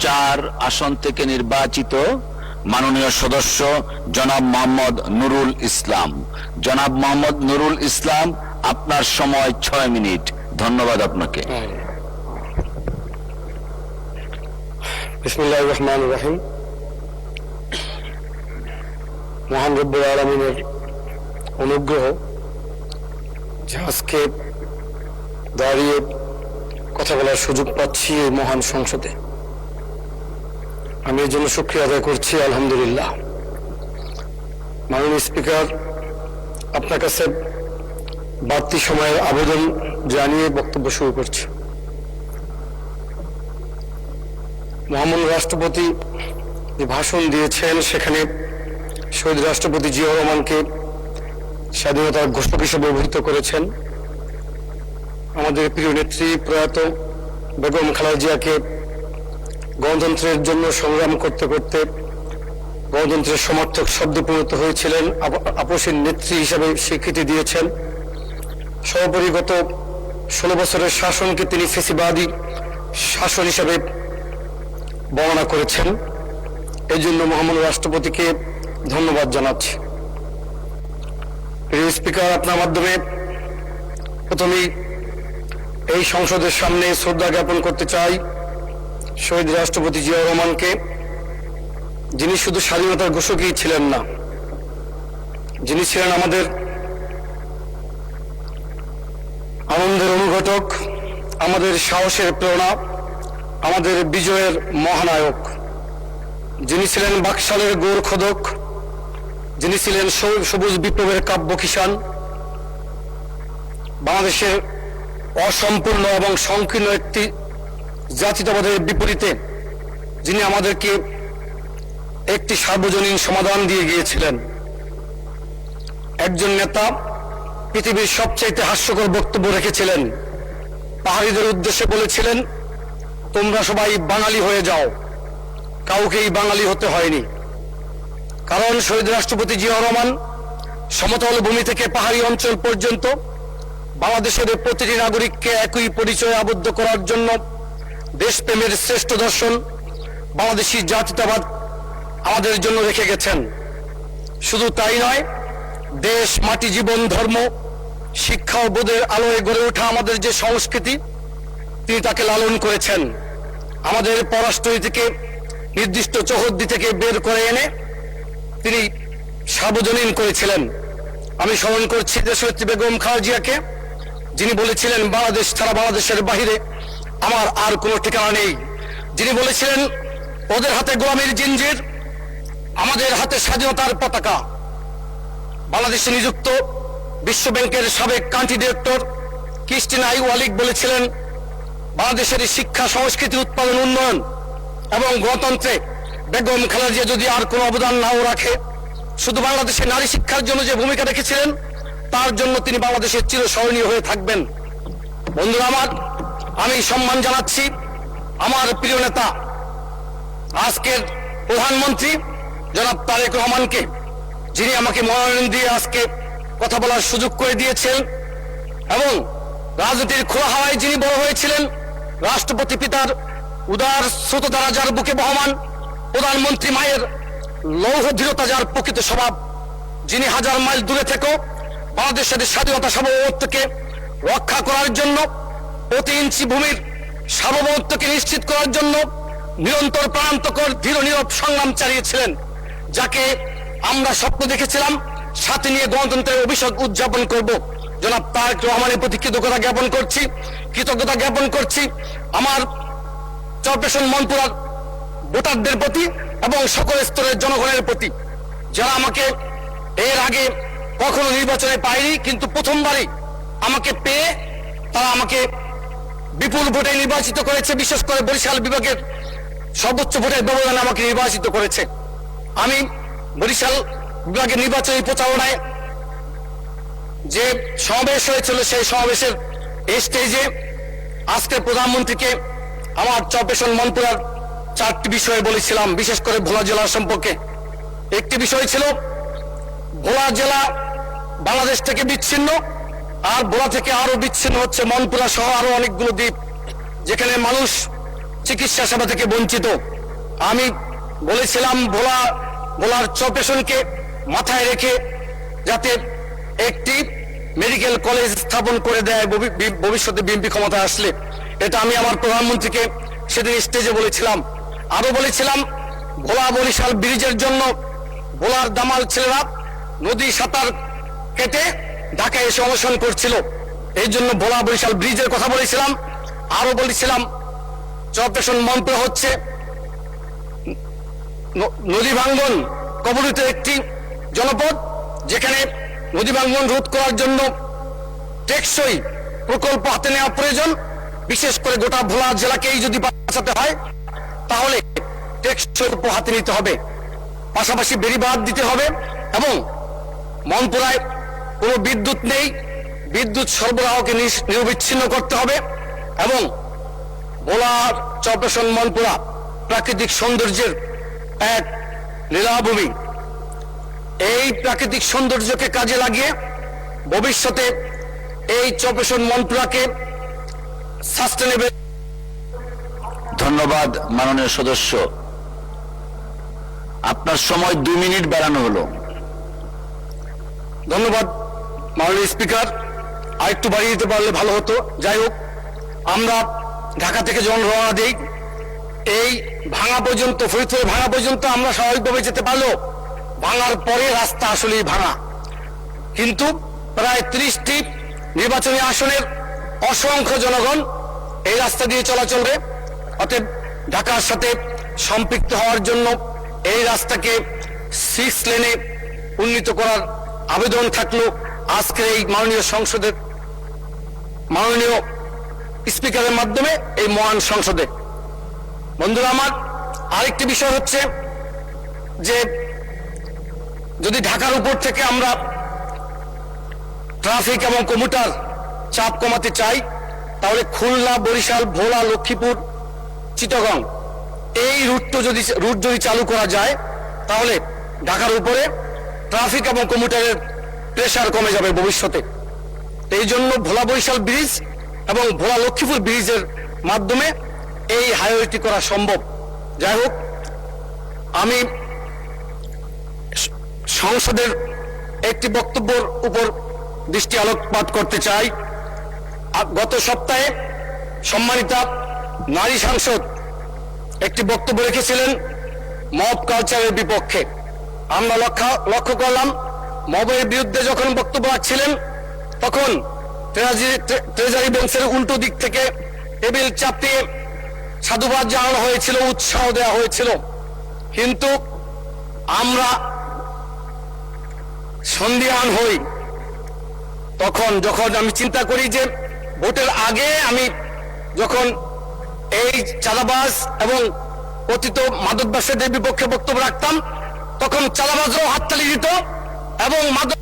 4 আসন থেকে নির্বাচিত মাননীয় সদস্য জনাব মোহাম্মদ নুরুল ইসলাম। জনাব মোহাম্মদ নুরুল ইসলাম, আপনার সময় 6 মিনিট। ধন্যবাদ আপনাকে। বিসমিল্লাহির রহমানির রহিম। মহান রব্বুল আলামিনের অনুগ্রহ যে আজকে দাঁড়িয়ে কথা বলার সুযোগ পাচ্ছি এই মহান সংসদে, আমি এর জন্য শুকরিয়া আদায় করছি। আলহামদুলিল্লাহ। মাননীয় স্পিকার, আপনার কাছে বাড়তি সময়ের আবেদন জানিয়ে বক্তব্য শুরু করছি। মহামান্য রাষ্ট্রপতি যে ভাষণ দিয়েছেন সেখানে শহীদ রাষ্ট্রপতি জিয়াউর রহমানকে স্বাধীনতার ঘোষক হিসেবে অভিহিত করেছেন। আমাদের প্রিয় নেত্রী প্রয়াত বেগম খালেদা জিয়াকে গণতন্ত্রের জন্য সংগ্রাম করতে করতে গণতন্ত্রের সমর্থক শব্দে পরিণত হয়েছিলেন, আপসীর নেত্রী হিসেবে স্বীকৃতি দিয়েছেন। সর্বোপরি গত 16 বছরের শাসনকে তিনি ফেসিবাদী শাসন হিসেবে বর্ণনা করেছেন। এই জন্য মহামান্য রাষ্ট্রপতিকে ধন্যবাদ জানাচ্ছি। প্রিয় স্পিকার, আপনার মাধ্যমে প্রথমেই এই সংসদের সামনে শ্রদ্ধা জ্ঞাপন করতে চাই শহীদ রাষ্ট্রপতি জিয়াউর রহমানকে, যিনি শুধু স্বাধীনতার ঘোষকই ছিলেন না, যিনি ছিলেন আমাদের আনন্দের অনুঘটক, আমাদের সাহসের প্রেরণা, আমাদের বিজয়ের মহানায়ক, যিনি ছিলেন বাকশালের গোরখোদক, যিনি ছিলেন সবুজ বিপ্লবের কাব্য কিষাণ, বাংলাদেশের অসম্পূর্ণ এবং সংকীর্ণ একটি জাতীয়তাবাদের বিপরীতে যিনি আমাদেরকে একটি সার্বজনীন সমাধান দিয়ে গিয়েছিলেন। একজন নেতা পৃথিবীর সবচাইতে হাস্যকর বক্তব্য রেখেছিলেন। পাহাড়িদের উদ্দেশ্যে বলেছিলেন, তোমরা সবাই বাঙালি হয়ে যাও। কাউকেই বাঙালি হতে হয়নি, কারণ শহীদ রাষ্ট্রপতি জিয়াউর রহমান সমতল ভূমি থেকে পাহাড়ি অঞ্চল পর্যন্ত বাংলাদেশের প্রতিটি নাগরিককে একই পরিচয়ে আবদ্ধ করার জন্য দেশপ্রেমের শ্রেষ্ঠ দর্শন বাংলাদেশী জাতীয়তাবাদ আমাদের জন্য রেখে গেছেন। শুধু তাই নয়, দেশ, মাটি, জীবন, ধর্ম, শিক্ষা ও বোধের আলোয় গড়ে ওঠা আমাদের যে সংস্কৃতি, তিনি তাকে লালন করেছেন। আমাদের পররাষ্ট্রনীতিকে নির্দিষ্ট চৌহদ্দি থেকে বের করে এনে তিনি সার্বজনীন করেছিলেন। আমি স্মরণ করছি দেশনেত্রী বেগম খালেদা জিয়াকে, যিনি বলেছিলেন, বাংলাদেশ ছাড়া বাংলাদেশের বাহিরে আমার আর কোনো ঠিকানা নেই। যিনি বলেছিলেন, ওদের হাতে গোলামীর জিঞ্জির, আমাদের হাতে স্বাধীনতার পতাকা। বাংলাদেশে নিযুক্ত বিশ্ব ব্যাংকের সাবেক কান্ট্রি ডিরেক্টর ক্রিস্টিনা আইওয়ালিক বলেছিলেন, বাংলাদেশের শিক্ষা, সংস্কৃতি, উৎপাদন, উন্নয়ন এবং গণতন্ত্রে বেগম খালেদা জিয়া যদি আর কোনো অবদান নাও রাখে, শুধু বাংলাদেশের নারী শিক্ষার জন্য যে ভূমিকা রেখেছিলেন তার জন্য তিনি বাংলাদেশের চিরস্মরণীয় হয়ে থাকবেন। বন্ধুরা আমার, আমি সম্মান জানাচ্ছি আমার প্রিয় নেতা, আজকের প্রধানমন্ত্রী জনাব তারেক রহমানকে, যিনি আমাকে মনোনয়ন দিয়ে আজকে কথা বলার সুযোগ করে দিয়েছেন এবং রাজনীতির খোলা হাওয়ায় যিনি বড় হয়েছিলেন, রাষ্ট্রপতি পিতার উদার স্রোততা যার বুকে বহমান, প্রধানমন্ত্রী মায়ের লৌহ দৃঢ়তা যার প্রকৃত স্বভাব, যিনি হাজার মাইল দূরে থেকেও বাংলাদেশের স্বাধীনতা সার্বভৌমত্বকে রক্ষা করার জন্য, প্রতি ইঞ্চি ভূমির সার্বভৌমত্বকে নিশ্চিত করার জন্য নিরন্তর প্রাণান্তকর দৃঢ় নীরব সংগ্রাম চালিয়েছিলেন, যাকে আমরা স্বপ্ন দেখেছিলাম সাথে নিয়ে গণতন্ত্রের অভিষেক উদযাপন করব। জনাব তারেক রহমানের প্রতি কৃতজ্ঞতা জ্ঞাপন করছি আমার চরপেশন মনপুরার ভোটারদের প্রতি এবং সকল স্তরের জনগণের প্রতি, যারা আমাকে এর আগে কখনো নির্বাচনে পায়নি, কিন্তু প্রথমবারই আমাকে পেয়ে তারা আমাকে বিপুল ভোটে নির্বাচিত করেছে। বিশেষ করে বরিশাল বিভাগের সর্বোচ্চ ভোটের ব্যবধানে আমাকে নির্বাচিত করেছে। আমি বরিশাল বিভাগের নির্বাচনী প্রচারণায় যে সমাবেশ হয়েছিল, সেই সমাবেশের স্টেজে আজকে প্রধানমন্ত্রীকে আমার চরপেশন মনপুরার 4টি বিষয়ে বলেছিলাম, বিশেষ করে ভোলা জেলা সম্পর্কে। একটি বিষয় ছিল, ভোলা জেলা বাংলাদেশ থেকে বিচ্ছিন্ন, আর ভোলা থেকে আরো বিচ্ছিন্ন হচ্ছে মনপুরা সহ আরো অনেকগুলো দ্বীপ, যেখানে মানুষ চিকিৎসা সেবা থেকে বঞ্চিত। আমি বলেছিলাম ভোলার চরপেশনকে মাথায় রেখে যাতে একটি মেডিকেল কলেজ স্থাপন করে দেয় ভবিষ্যতে বিএনপি ক্ষমতায় আসলে। এটা আমি আমার প্রধানমন্ত্রীকে সেদিন স্টেজে বলেছিলাম। আরো বলেছিলাম ভোলা বরিশাল ব্রিজের জন্য ভোলার দামাল ছেলেরা নদী সাঁতার কেটে ঢাকায় এসে অনশন করছিল, এই জন্য ভোলা বরিশাল ব্রিজের কথা বলেছিলাম। আরো বলেছিলাম চরপেশন মন্ত্র হচ্ছে নদী ভাঙ্গন কবলিত একটি জনপদ, যেখানে নদী ভাঙ্গন রোধ করার জন্য টেকসই প্রকল্প হাতে নেওয়া প্রয়োজন। বিশেষ করে গোটা ভোলা জেলাকেই যদি বাঁচাতে হয় তাহলে টেকসই প্রকল্প হাতে নিতে হবে, পাশাপাশি বেড়িবাঁধ দিতে হবে এবং মনপুরায় কোনো বিদ্যুৎ নেই, বিদ্যুৎ সরবরাহকে নিরবিচ্ছিন্ন করতে হবে এবং ভোলার চরপেশন মনপুরা প্রাকৃতিক সৌন্দর্যের এক লীলাভূমি। এই প্রাকৃতিক সৌন্দর্যকে কাজে লাগিয়ে ভবিষ্যতে এই চরপেশন মনপুরাকে সাস্টেনেবল। ধন্যবাদ মাননীয় সদস্য, আপনার সময় 2 মিনিট বাড়ানো হলো। ধন্যবাদ মাননীয় স্পিকার, আরেকটু বাড়িয়ে দিতে পারলে ভালো হতো। যাই হোক, আমরা ঢাকা থেকে যখন রওনা দিই এই ভাঙা পর্যন্ত, ফরিদপুরের ভাঙা পর্যন্ত আমরা স্বাভাবিকভাবে যেতে পারলো, ভাঙার পরে রাস্তা আসলেই ভাঙা। কিন্তু প্রায় 30টি নির্বাচনী আসনের অসংখ্য জনগণ এই রাস্তা দিয়ে চলাচলবে। অতএব ঢাকার সাথে সম্পৃক্ত হওয়ার জন্য এই রাস্তাকে 6 লেনে উন্নীত করার আবেদন থাকলো আজকের এই মাননীয় সংসদের মাননীয় স্পিকারের মাধ্যমে এই মহান সংসদে। বন্ধুরা আমার, আরেকটি বিষয় হচ্ছে যে যদি ঢাকার উপর থেকে আমরা ট্রাফিক এবং কমিউটার চাপ কমাতে চাই তাহলে খুলনা, বরিশাল, ভোলা, লক্ষ্মীপুর, চিটাগং এই রুট যদি চালু করা যায় তাহলে ঢাকার উপরে ট্রাফিক এবং কমিউটারের প্রেসার কমে যাবে ভবিষ্যতে। এই জন্য ভোলা বরিশাল ব্রিজ এবং ভোলা লক্ষ্মীপুর ব্রিজের মাধ্যমে এই হাইওয়েটি করা সম্ভব। যাই হোক, আমি সংসদের একটি বক্তব্যের উপর দৃষ্টি আলোকপাত করতে চাই। গত সপ্তাহে সম্মানিতা নারী সাংসদ একটি বক্তব্য রেখেছিলেন মব কালচারের বিপক্ষে। আমরা লক্ষ্য করলাম মবের বিরুদ্ধে যখন বক্তব্য রাখছিলেন তখন ট্রেজারি বেঞ্চের উল্টো দিক থেকে টেবিল চাপিয়ে সাধুবাদ জানানো হয়েছিল, উৎসাহ দেওয়া হয়েছিল। কিন্তু আমরা সন্দিহান হই তখন যখন আমি চিন্তা করি যে ভোটের আগে আমি যখন এই চাঁদাবাজ এবং কথিত মাদক ব্যবসায়ীদের বিপক্ষে বক্তব্য রাখতাম তখন চাঁদাবাজরাও হাততালি দিত এবং মাদক